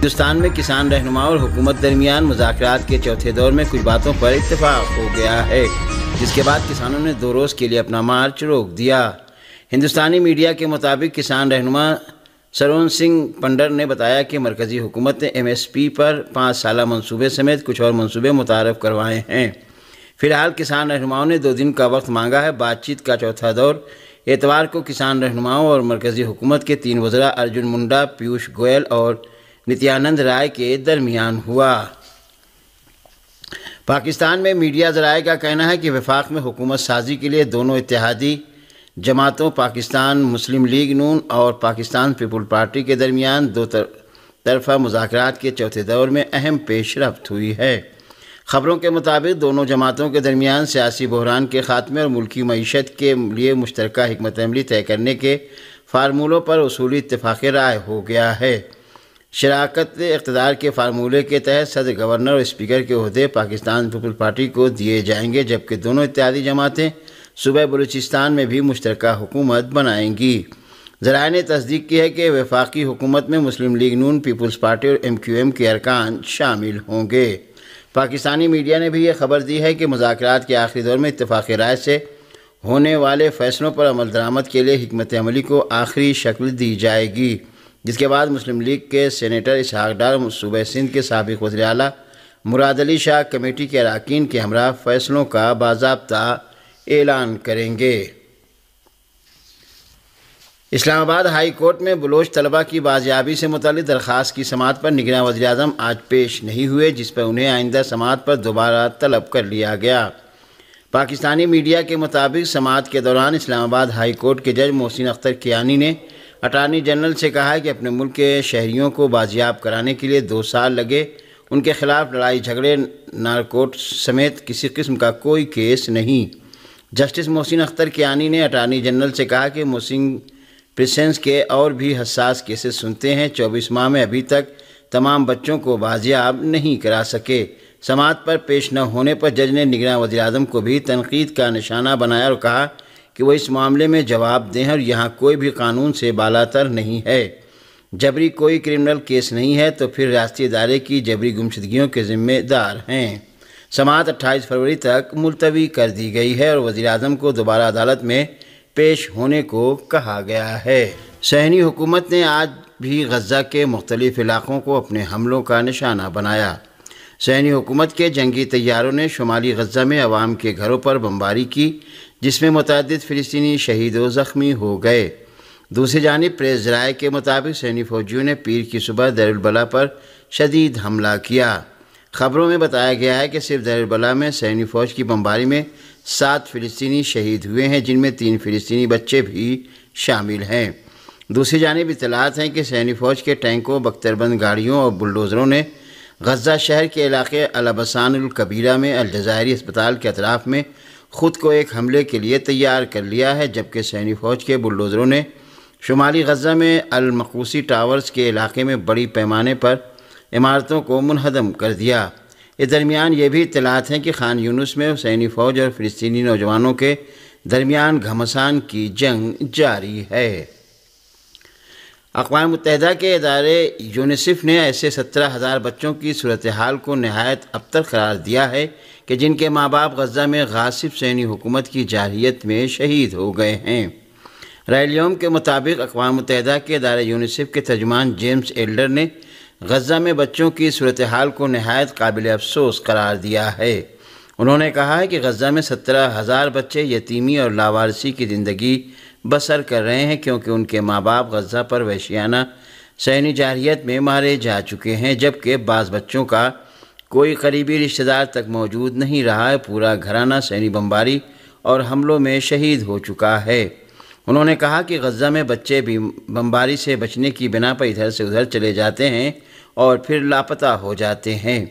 ہندوستان میں کسان رہنما اور حکومت درمیان مذاکرات کے چوتھے دور میں کچھ باتوں پر اتفاق ہو گیا ہے، جس کے بعد کسانوں نے 2 روز کے لیے اپنا مارچ روک دیا۔ ہندوستانی میڈیا کے مطابق کسان رہنما سرون سنگھ پنڈر نے بتایا کہ مرکزی حکومت نے MSP پر 5 سالہ منصوبے سمیت کچھ اور منصوبے متعارف کروائے ہیں۔ فی الحال کسان رہنماؤں نے 2 دن کا وقت مانگا ہے۔ بات چیت کا چوتھا دور اتوار کو کسان رہنماؤں اور مرکزی حکومت کے 3 وزراء ارجن منڈا، پیوش گوئل اور نتیانند رائے کے درمیان ہوا۔ پاکستان میں میڈیا ذرائع کا کہنا ہے کہ وفاق میں حکومت سازی کے لیے دونوں اتحادی جماعتوں پاکستان مسلم لیگ نون اور پاکستان پیپل پارٹی کے درمیان 2 طرفہ مذاکرات کے چوتھے دور میں اہم پیش رفت ہوئی ہے۔ خبروں کے مطابق دونوں جماعتوں کے درمیان سیاسی بحران کے خاتمے اور ملکی معیشت کے لیے مشترکہ حکمت عملی طے کرنے کے فارمولوں پر اصولی اتفاق رائے ہو گیا ہے۔ شراکت اقتدار کے فارمولے کے تحت صدر، گورنر اور اسپیکر کے عہدے پاکستان پیپل پارٹی کو دیے جائیں گے، جبکہ دونوں اتحادی جماعتیں صوبہ بلوچستان میں بھی مشترکہ حکومت بنائیں گی۔ ذرائع نے تصدیق کی ہے کہ وفاقی حکومت میں مسلم لیگ نون، پیپلز پارٹی اور MQM کے ارکان شامل ہوں گے۔ پاکستانی میڈیا نے بھی یہ خبر دی ہے کہ مذاکرات کے آخری دور میں اتفاق رائے سے ہونے والے فیصلوں پر عمل درآمد کے لیے حکمت عملی کو آخری شکل دی جائے گی، جس کے بعد مسلم لیگ کے سینیٹر اسحاق ڈار صوبہ سندھ کے سابق وزیر اعلیٰ مراد علی شاہ کمیٹی کے اراکین کے ہمراہ فیصلوں کا باضابطہ اعلان کریں گے۔ اسلام آباد ہائی کورٹ میں بلوچ طلبہ کی بازیابی سے متعلق درخواست کی سماعت پر نگراں وزیر اعظم آج پیش نہیں ہوئے، جس پر انہیں آئندہ سماعت پر دوبارہ طلب کر لیا گیا۔ پاکستانی میڈیا کے مطابق سماعت کے دوران اسلام آباد ہائی کورٹ کے جج محسن اختر کیانی نے اٹارنی جنرل سے کہا کہ اپنے ملک کے شہریوں کو بازیاب کرانے کے لیے 2 سال لگے، ان کے خلاف لڑائی جھگڑے، نارکوٹس سمیت کسی قسم کا کوئی کیس نہیں۔ جسٹس محسن اختر کیانی نے اٹارنی جنرل سے کہا کہ محسن پریسنس کے اور بھی حساس کیسز سنتے ہیں، 24 ماہ میں ابھی تک تمام بچوں کو بازیاب نہیں کرا سکے۔ سماعت پر پیش نہ ہونے پر جج نے نگراں وزیر اعظم کو بھی تنقید کا نشانہ بنایا اور کہا کہ وہ اس معاملے میں جواب دیں اور یہاں کوئی بھی قانون سے بالاتر نہیں ہے۔ جبری کوئی کرمنل کیس نہیں ہے تو پھر ریاستی ادارے کی جبری گمشدگیوں کے ذمہ دار ہیں۔ سماعت 28 فروری تک ملتوی کر دی گئی ہے اور وزیر اعظم کو دوبارہ عدالت میں پیش ہونے کو کہا گیا ہے۔ صہیونی حکومت نے آج بھی غزہ کے مختلف علاقوں کو اپنے حملوں کا نشانہ بنایا۔ صہیونی حکومت کے جنگی طیاروں نے شمالی غزہ میں عوام کے گھروں پر بمباری کی، جس میں متعدد فلسطینی شہید و زخمی ہو گئے۔ دوسری جانب پریس ذرائع کے مطابق صہیونی فوجیوں نے پیر کی صبح دیر البلح پر شدید حملہ کیا۔ خبروں میں بتایا گیا ہے کہ صرف دیر البلح میں صہیونی فوج کی بمباری میں 7 فلسطینی شہید ہوئے ہیں، جن میں 3 فلسطینی بچے بھی شامل ہیں۔ دوسری جانب اطلاعات ہیں کہ صہیونی فوج کے ٹینکوں، بختربند گاڑیوں اور بلڈوزروں نے غزہ شہر کے علاقے البسان الکبیرہ میں الجزائری اسپتال کے اطراف میں خود کو ایک حملے کے لیے تیار کر لیا ہے، جبکہ صہیونی فوج کے بلڈوزروں نے شمالی غزہ میں المقوسی ٹاورز کے علاقے میں بڑی پیمانے پر عمارتوں کو منہدم کر دیا۔ اس درمیان یہ بھی اطلاعات ہیں کہ خان یونس میں صہیونی فوج اور فلسطینی نوجوانوں کے درمیان گھمسان کی جنگ جاری ہے۔ اقوام متحدہ کے ادارے یونیسیف نے ایسے 17,000 بچوں کی صورتحال کو نہایت ابتر قرار دیا ہے کہ جن کے ماں باپ غزہ میں غاصب صہیونی حکومت کی جارحیت میں شہید ہو گئے ہیں۔ رائے اليوم کے مطابق اقوام متحدہ کے ادارے یونیسیف کے ترجمان جیمز ایلڈر نے غزہ میں بچوں کی صورتحال کو نہایت قابل افسوس قرار دیا ہے۔ انہوں نے کہا ہے کہ غزہ میں 17,000 بچے یتیمی اور لاوارثی کی زندگی بسر کر رہے ہیں، کیونکہ ان کے ماں باپ غزہ پر وحشیانہ صہیونی جارحیت میں مارے جا چکے ہیں، جبکہ بعض بچوں کا کوئی قریبی رشتہ دار تک موجود نہیں رہا ہے۔ پورا گھرانہ صہیونی بمباری اور حملوں میں شہید ہو چکا ہے۔ انہوں نے کہا کہ غزہ میں بچے بھی بمباری سے بچنے کی بنا پر ادھر سے ادھر چلے جاتے ہیں اور پھر لاپتہ ہو جاتے ہیں۔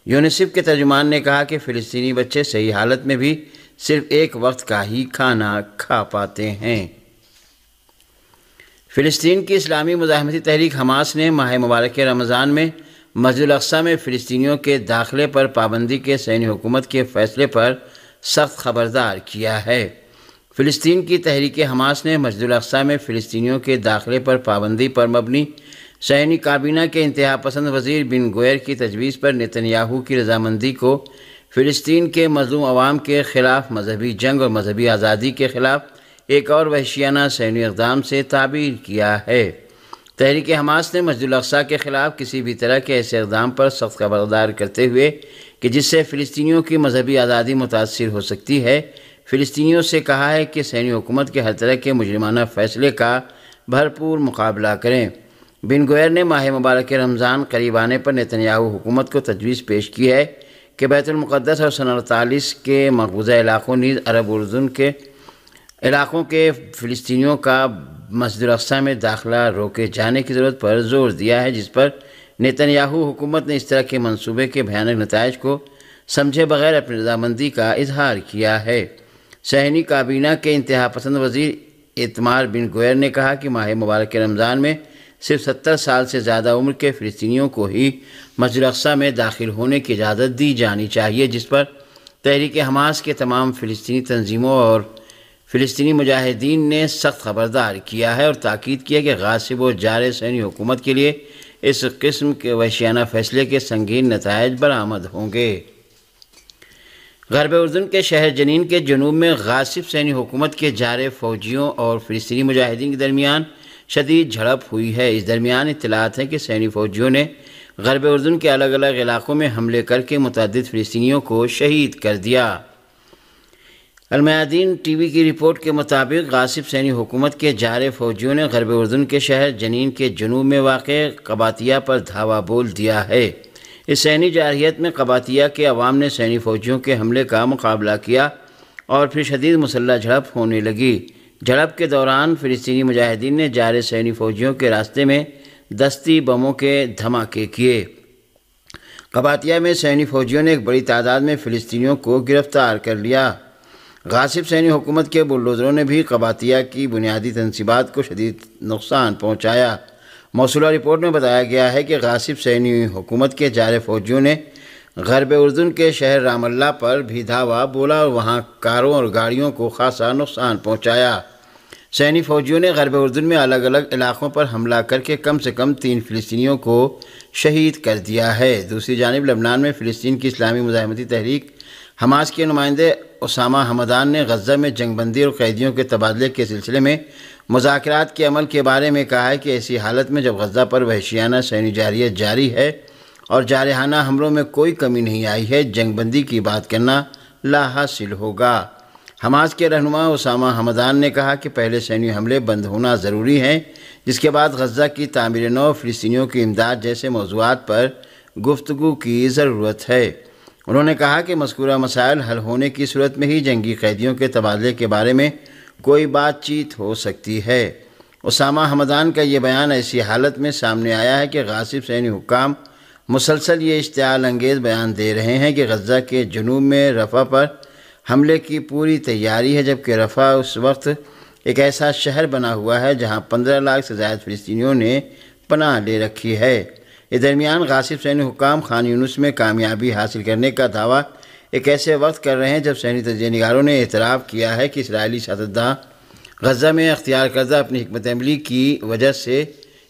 یونیسیف کے ترجمان نے کہا کہ فلسطینی بچے صحیح حالت میں بھی صرف ایک وقت کا ہی کھانا کھا پاتے ہیں۔ فلسطین کی اسلامی مزاحمتی تحریک حماس نے ماہ مبارک رمضان میں مسجد الاقصیٰ میں فلسطینیوں کے داخلے پر پابندی کے صہیونی حکومت کے فیصلے پر سخت خبردار کیا ہے۔ فلسطین کی تحریک حماس نے مسجد الاقصیٰ میں فلسطینیوں کے داخلے پر پابندی پر مبنی صہیونی کابینہ کے انتہا پسند وزیر بن گوئر کی تجویز پر نیتن یاہو کی رضامندی کو فلسطین کے مظلوم عوام کے خلاف مذہبی جنگ اور مذہبی آزادی کے خلاف ایک اور وحشیانہ صہیونی اقدام سے تعبیر کیا ہے۔ تحریک حماس نے مسجد الاقصیٰ کے خلاف کسی بھی طرح کے ایسے اقدام پر سخت خبردار کرتے ہوئے کہ جس سے فلسطینیوں کی مذہبی آزادی متاثر ہو سکتی ہے، فلسطینیوں سے کہا ہے کہ صہیونی حکومت کے ہر طرح کے مجرمانہ فیصلے کا بھرپور مقابلہ کریں۔ بن گوئر نے ماہ مبارک رمضان قریب آنے پر نیتن یاہو حکومت کو تجویز پیش کی ہے کہ بیت المقدس اور سن 48 کے مقبوضہ علاقوں نیز عرب اردن کے علاقوں کے فلسطینیوں کا مسجد الاقصیٰ میں داخلہ روکے جانے کی ضرورت پر زور دیا ہے، جس پر نیتن یاہو حکومت نے اس طرح کے منصوبے کے بھیانک نتائج کو سمجھے بغیر اپنی رضامندی کا اظہار کیا ہے۔ صہیونی کابینہ کے انتہا پسند وزیر ایتمار بن گوئر نے کہا کہ ماہ مبارک رمضان میں صرف 70 سال سے زیادہ عمر کے فلسطینیوں کو ہی مسجد الاقصیٰ میں داخل ہونے کی اجازت دی جانی چاہیے، جس پر تحریک حماس کے تمام فلسطینی تنظیموں اور فلسطینی مجاہدین نے سخت خبردار کیا ہے اور تاکید کیا کہ غاصب و جار صہیونی حکومت کے لیے اس قسم کے وحشیانہ فیصلے کے سنگین نتائج برآمد ہوں گے۔ غرب اردن کے شہر جنین کے جنوب میں غاصب صہیونی حکومت کے جارے فوجیوں اور فلسطینی مجاہدین کے درمیان شدید جھڑپ ہوئی ہے۔ اس درمیان اطلاعات ہیں کہ صہیونی فوجیوں نے غرب اردن کے الگ الگ علاقوں میں حملے کر کے متعدد فلسطینیوں کو شہید کر دیا۔ المیادین ٹی وی کی رپورٹ کے مطابق غاصب صہیونی حکومت کے جارے فوجیوں نے غرب اردن کے شہر جنین کے جنوب میں واقع قباطیہ پر دھاوا بول دیا ہے۔ اس صہیونی جارحیت میں قباطیہ کے عوام نے صہیونی فوجیوں کے حملے کا مقابلہ کیا اور پھر شدید مسلح جھڑپ ہونے لگی۔ جھڑپ کے دوران فلسطینی مجاہدین نے جارے صہیونی فوجیوں کے راستے میں دستی بموں کے دھماکے کیے۔ قباطیہ میں صہیونی فوجیوں نے ایک بڑی تعداد میں فلسطینیوں کو گرفتار کر لیا۔ غاصب صہیونی حکومت کے بلڈوزروں نے بھی قباطیہ کی بنیادی تنصیبات کو شدید نقصان پہنچایا۔ موصولہ رپورٹ میں بتایا گیا ہے کہ غاصب صہیونی حکومت کے جارے فوجیوں نے غرب اردن کے شہر رام اللہ پر بھی دھاوا بولا اور وہاں کاروں اور گاڑیوں کو خاصا نقصان پہنچایا۔ صہیونی فوجیوں نے غرب اردن میں الگ الگ علاقوں پر حملہ کر کے کم سے کم 3 فلسطینیوں کو شہید کر دیا ہے۔ دوسری جانب لبنان میں فلسطین کی اسلامی مزاحمتی تحریک حماس کے نمائندے اسامہ حمدان نے غزہ میں جنگ بندی اور قیدیوں کے تبادلے کے سلسلے میں مذاکرات کے عمل کے بارے میں کہا ہے کہ ایسی حالت میں جب غزہ پر وحشیانہ صہیونی جارحیت جاری ہے اور جارحانہ حملوں میں کوئی کمی نہیں آئی ہے، جنگ بندی کی بات کرنا لا حاصل ہوگا۔ حماس کے رہنما اسامہ حمدان نے کہا کہ پہلے صہیونی حملے بند ہونا ضروری ہیں، جس کے بعد غزہ کی تعمیر نو، فلسطینیوں کی امداد جیسے موضوعات پر گفتگو کی ضرورت ہے۔ انہوں نے کہا کہ مذکورہ مسائل حل ہونے کی صورت میں ہی جنگی قیدیوں کے تبادلے کے بارے میں کوئی بات چیت ہو سکتی ہے۔ اسامہ حمدان کا یہ بیان ایسی حالت میں سامنے آیا ہے کہ غاصب صہیونی حکام مسلسل یہ اشتعال انگیز بیان دے رہے ہیں کہ غزہ کے جنوب میں رفح پر حملے کی پوری تیاری ہے، جبکہ رفح اس وقت ایک ایسا شہر بنا ہوا ہے جہاں 15 لاکھ سے زائد فلسطینیوں نے پناہ لے رکھی ہے۔ اس درمیان غاصب صہیونی حکام خان یونس میں کامیابی حاصل کرنے کا دعویٰ ایک ایسے وقت کر رہے ہیں جب صہیونی تجزیہ نگاروں نے اعتراف کیا ہے کہ اسرائیلی سیاستداں غزہ میں اختیار کردہ اپنی حکمت عملی کی وجہ سے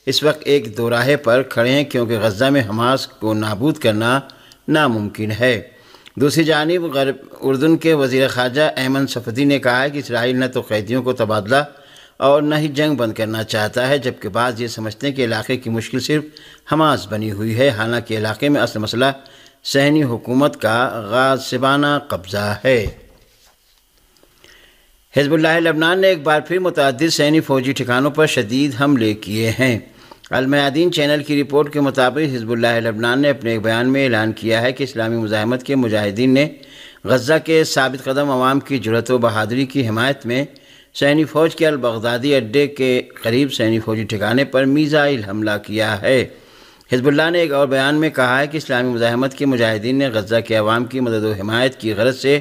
اس وقت ایک دوراہے پر کھڑے ہیں، کیونکہ غزہ میں حماس کو نابود کرنا ناممکن ہے۔ دوسری جانب غرب اردن کے وزیر خارجہ ایمن صفدی نے کہا ہے کہ اسرائیل نہ تو قیدیوں کو تبادلہ اور نہ ہی جنگ بند کرنا چاہتا ہے، جبکہ بعض یہ سمجھتے ہیں کہ علاقے کی مشکل صرف حماس بنی ہوئی ہے، حالانکہ علاقے میں اصل مسئلہ صہیونی حکومت کا غاصبانہ قبضہ ہے۔ حزب اللہ لبنان نے ایک بار پھر متعدد صہیونی فوجی ٹھکانوں پر شدید حملے کیے ہیں۔ المیادین چینل کی رپورٹ کے مطابق حزب اللہ لبنان نے اپنے ایک بیان میں اعلان کیا ہے کہ اسلامی مزاحمت کے مجاہدین نے غزہ کے ثابت قدم عوام کی جرأت و بہادری کی حمایت میں صہیونی فوج کے البغدادی اڈے کے قریب صہیونی فوجی ٹھکانے پر میزائل حملہ کیا ہے۔ حزب اللہ نے ایک اور بیان میں کہا ہے کہ اسلامی مزاحمت کے مجاہدین نے غزہ کے عوام کی مدد و حمایت کی غرض سے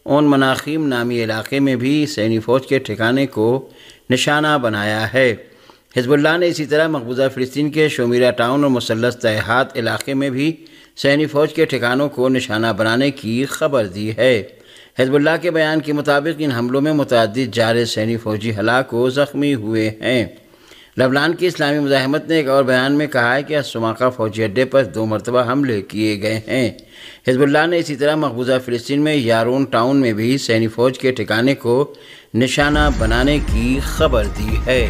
اون مناخیم نامی علاقے میں بھی صہیونی فوج کے ٹھکانے کو نشانہ بنایا ہے۔ حزب اللہ نے اسی طرح مقبوضہ فلسطین کے شومیرہ ٹاؤن اور مثلث تہات علاقے میں بھی صہیونی فوج کے ٹھکانوں کو نشانہ بنانے کی خبر دی ہے۔ حزب اللہ کے بیان کے مطابق ان حملوں میں متعدد جارحے صہیونی فوجی ہلاک و زخمی ہوئے ہیں۔ لبنان کی اسلامی مزاحمت نے ایک اور بیان میں کہا ہے کہ السماقہ فوجی اڈے پر 2 مرتبہ حملے کیے گئے ہیں۔ حزب اللہ نے اسی طرح مقبوضہ فلسطین میں یارون ٹاؤن میں بھی سینی فوج کے ٹھکانے کو نشانہ بنانے کی خبر دی ہے۔